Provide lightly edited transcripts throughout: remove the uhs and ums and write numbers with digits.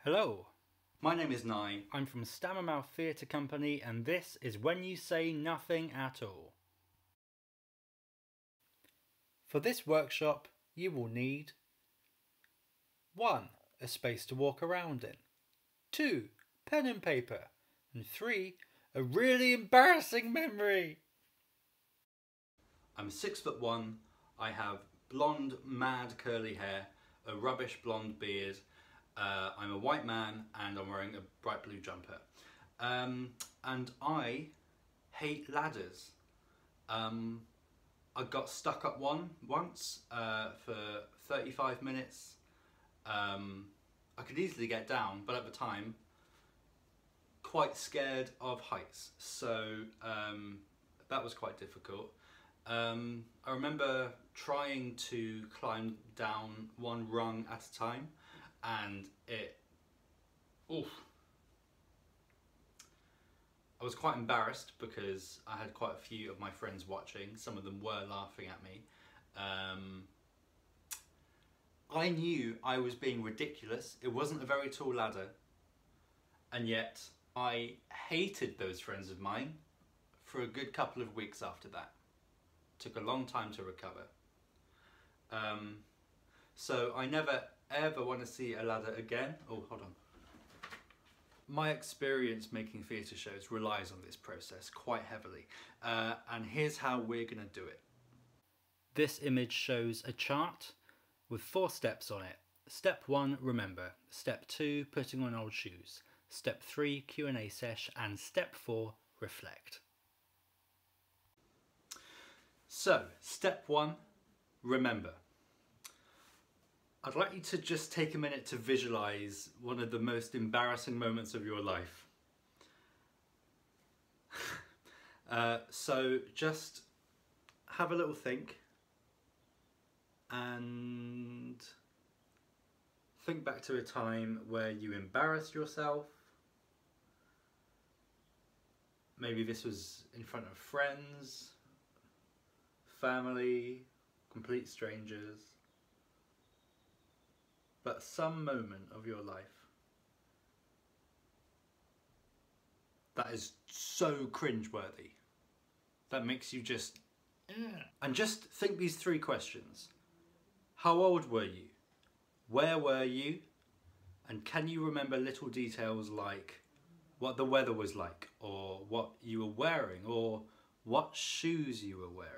Hello, My name is Nye. I'm from Stammermouth Theatre Company and this is When You Say Nothing At All. For this workshop you will need 1. A space to walk around in, 2. Pen and paper, and 3. A really embarrassing memory. I'm 6'1". I have blonde, mad curly hair, a rubbish blonde beard. I'm a white man and I'm wearing a bright blue jumper. And I hate ladders. I got stuck up one once for 35 minutes. I could easily get down, but at the time, quite scared of heights. So that was quite difficult. I remember trying to climb down one rung at a time, and I was quite embarrassed because I had quite a few of my friends watching. Some of them were laughing at me. I knew I was being ridiculous. It wasn't a very tall ladder, and yet I hated those friends of mine for a good couple of weeks after that. Took a long time to recover. So I never ever want to see a ladder again. Oh, hold on. My experience making theatre shows relies on this process quite heavily. And here's how we're going to do it. This image shows a chart with 4 steps on it. Step 1, remember. Step 2, putting on old shoes. Step 3, Q&A sesh. And step 4, reflect. So, step 1, remember. I'd like you to just take a minute to visualise one of the most embarrassing moments of your life. So just have a little think and think back to a time where you embarrassed yourself. Maybe this was in front of friends, family, complete strangers. But some moment of your life that is so cringeworthy, that makes you just... And just think these 3 questions. How old were you? Where were you? And can you remember little details like what the weather was like, or what you were wearing, or what shoes you were wearing?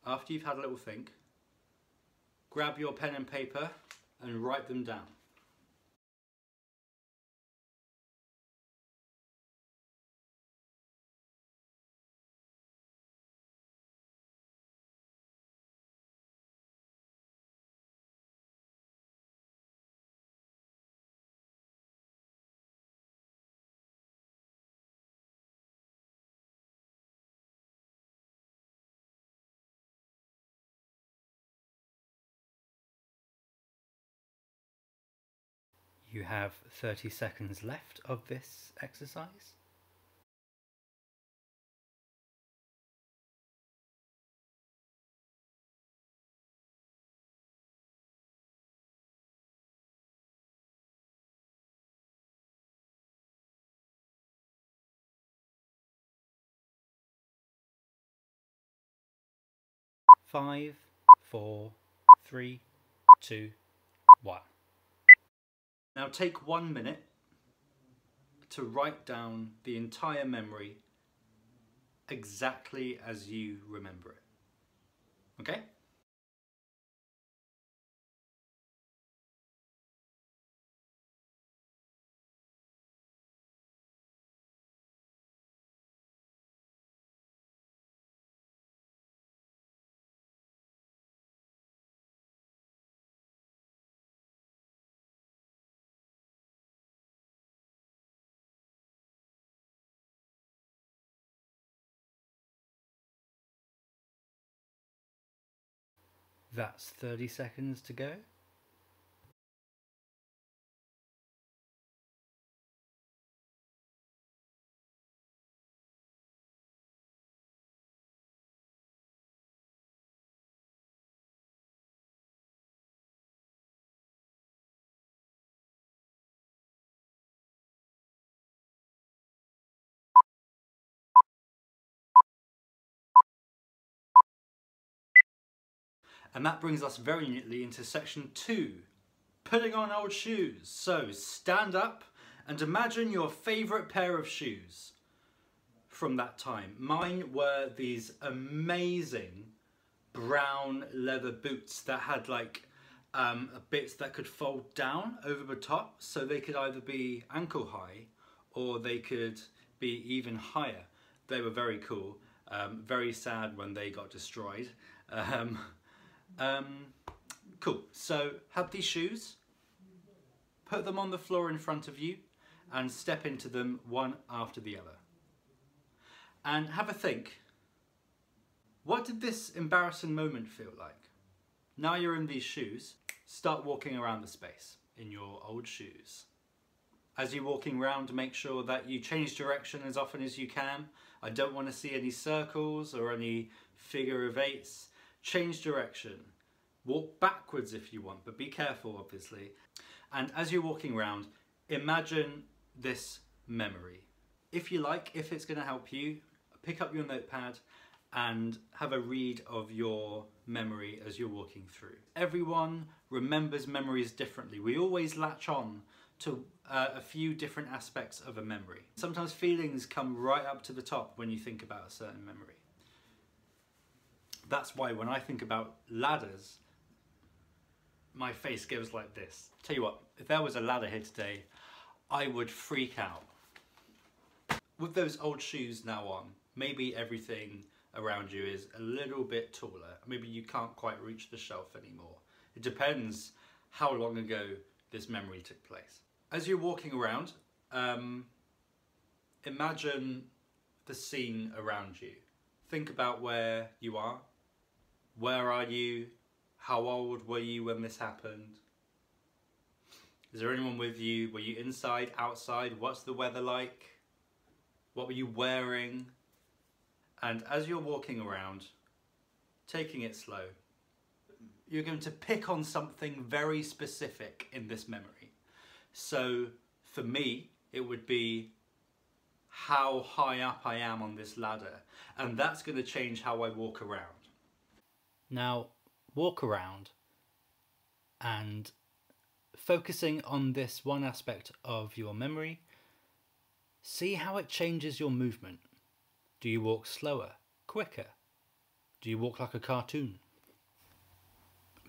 After you've had a little think, grab your pen and paper and write them down. You have 30 seconds left of this exercise. Five, 4, 3, 2, 1. Now take 1 minute to write down the entire memory exactly as you remember it. Okay? That's 30 seconds to go. And that brings us very neatly into section 2, putting on old shoes. So stand up and imagine your favourite pair of shoes from that time. Mine were these amazing brown leather boots that had like bits that could fold down over the top, so they could either be ankle high or they could be even higher. They were very cool. Very sad when they got destroyed. Cool, so have these shoes, put them on the floor in front of you and step into them one after the other. And have a think, what did this embarrassing moment feel like? Now you're in these shoes, start walking around the space in your old shoes. As you're walking around, make sure that you change direction as often as you can. I don't want to see any circles or any figure of eights. Change direction. Walk backwards if you want, but be careful obviously. And as you're walking around, imagine this memory. If you like, if it's going to help you, pick up your notepad and have a read of your memory as you're walking through. Everyone remembers memories differently. We always latch on to a few different aspects of a memory. Sometimes feelings come right up to the top when you think about a certain memory. That's why when I think about ladders, my face goes like this. Tell you what, if there was a ladder here today, I would freak out. With those old shoes now on, maybe everything around you is a little bit taller. Maybe you can't quite reach the shelf anymore. It depends how long ago this memory took place. As you're walking around, imagine the scene around you. Think about where you are. Where are you? How old were you when this happened? Is there anyone with you? Were you inside, outside? What's the weather like? What were you wearing? And as you're walking around, taking it slow, you're going to pick on something very specific in this memory. So for me, it would be how high up I am on this ladder. And that's going to change how I walk around. Now, walk around and focusing on this one aspect of your memory, see how it changes your movement. Do you walk slower, quicker? Do you walk like a cartoon?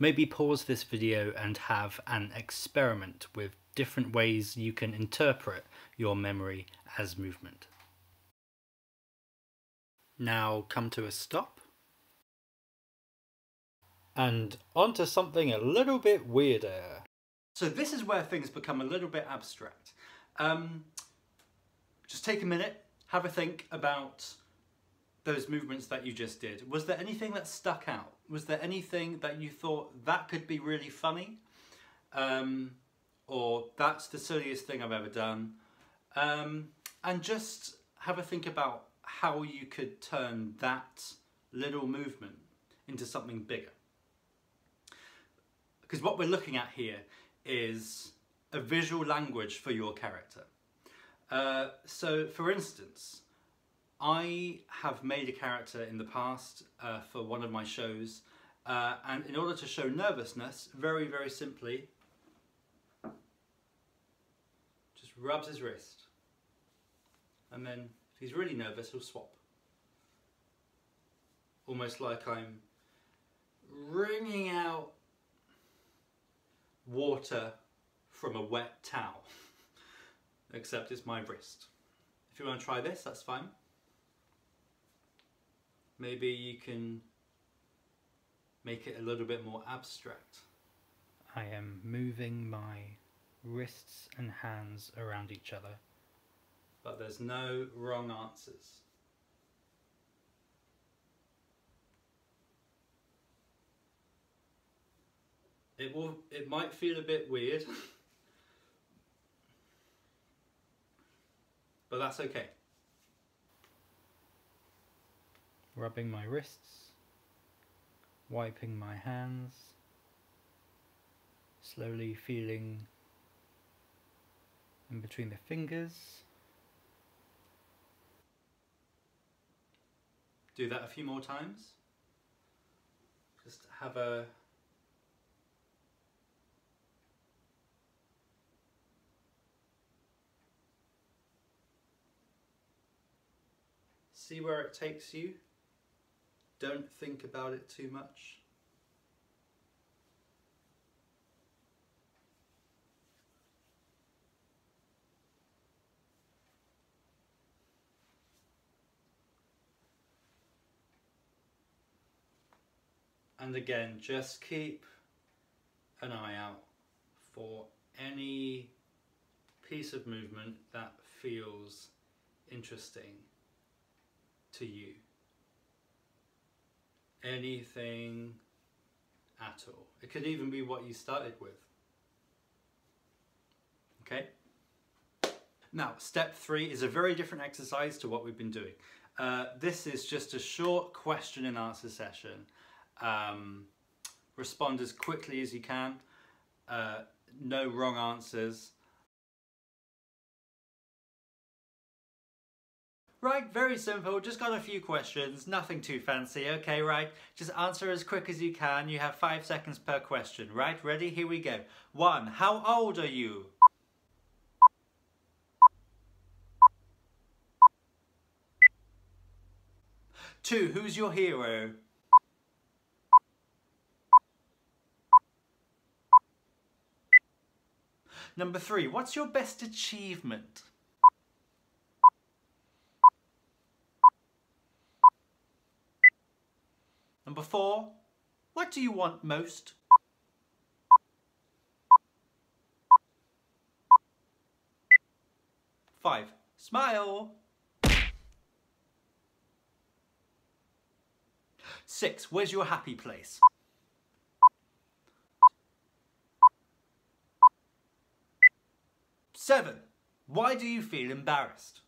Maybe pause this video and have an experiment with different ways you can interpret your memory as movement. Now come to a stop. And onto something a little bit weirder. So this is where things become a little bit abstract. Just take a minute, have a think about those movements that you just did. Was there anything that stuck out? Was there anything that you thought that could be really funny? Or that's the silliest thing I've ever done? And just have a think about how you could turn that little movement into something bigger. Because what we're looking at here is a visual language for your character. So for instance, I have made a character in the past for one of my shows, and in order to show nervousness, very, very simply, just rubs his wrist. And then if he's really nervous, he'll swap. Almost like I'm wringing out water from a wet towel, except it's my wrist. If you want to try this, that's fine. Maybe you can make it a little bit more abstract. I am moving my wrists and hands around each other, but there's no wrong answers. It might feel a bit weird, but that's okay. Rubbing my wrists, wiping my hands, slowly feeling in between the fingers. Do that a few more times. Just have a see where it takes you. Don't think about it too much. And again, just keep an eye out for any piece of movement that feels interesting to you. Anything at all. It could even be what you started with. Okay? Now, step 3 is a very different exercise to what we've been doing. This is just a short question and answer session. Respond as quickly as you can. No wrong answers. Right, very simple, just got a few questions, nothing too fancy. Okay, right, just answer as quick as you can. You have 5 seconds per question. Right, ready? Here we go. 1, how old are you? 2, who's your hero? 3, what's your best achievement? 4, what do you want most? 5, smile. 6, where's your happy place? 7, why do you feel embarrassed?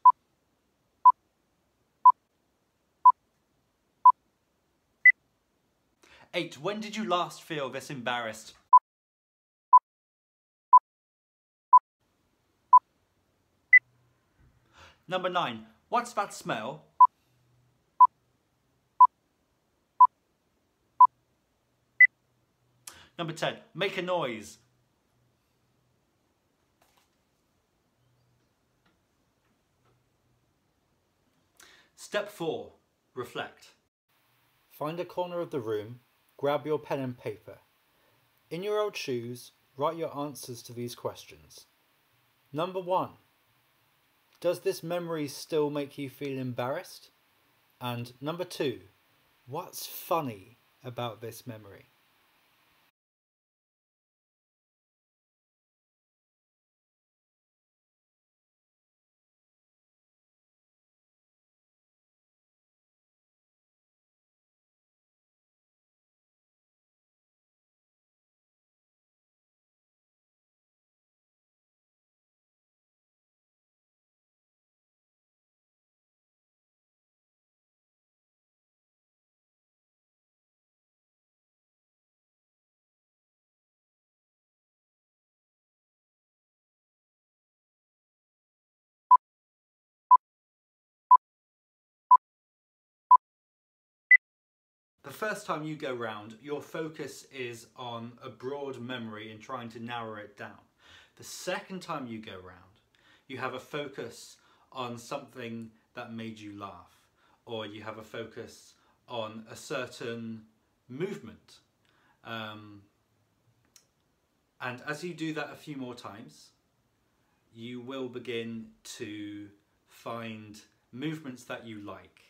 8, when did you last feel this embarrassed? 9, what's that smell? 10, make a noise. Step 4, reflect. Find a corner of the room, grab your pen and paper. In your old shoes, write your answers to these questions. 1, does this memory still make you feel embarrassed? And 2, what's funny about this memory? The first time you go round, your focus is on a broad memory and trying to narrow it down. The second time you go round, you have a focus on something that made you laugh, or you have a focus on a certain movement. And as you do that a few more times, you will begin to find movements that you like,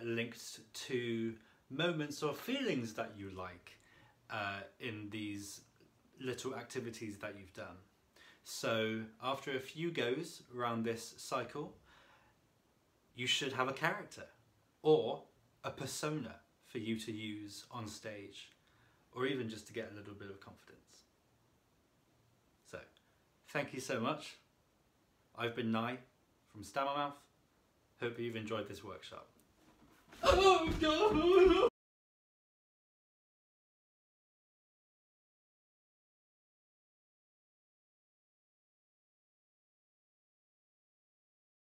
linked to moments or feelings that you like in these little activities that you've done. So after a few goes around this cycle, you should have a character or a persona for you to use on stage, or even just to get a little bit of confidence. So thank you so much. I've been Nye from Stammermouth. Hope you've enjoyed this workshop. Oh God!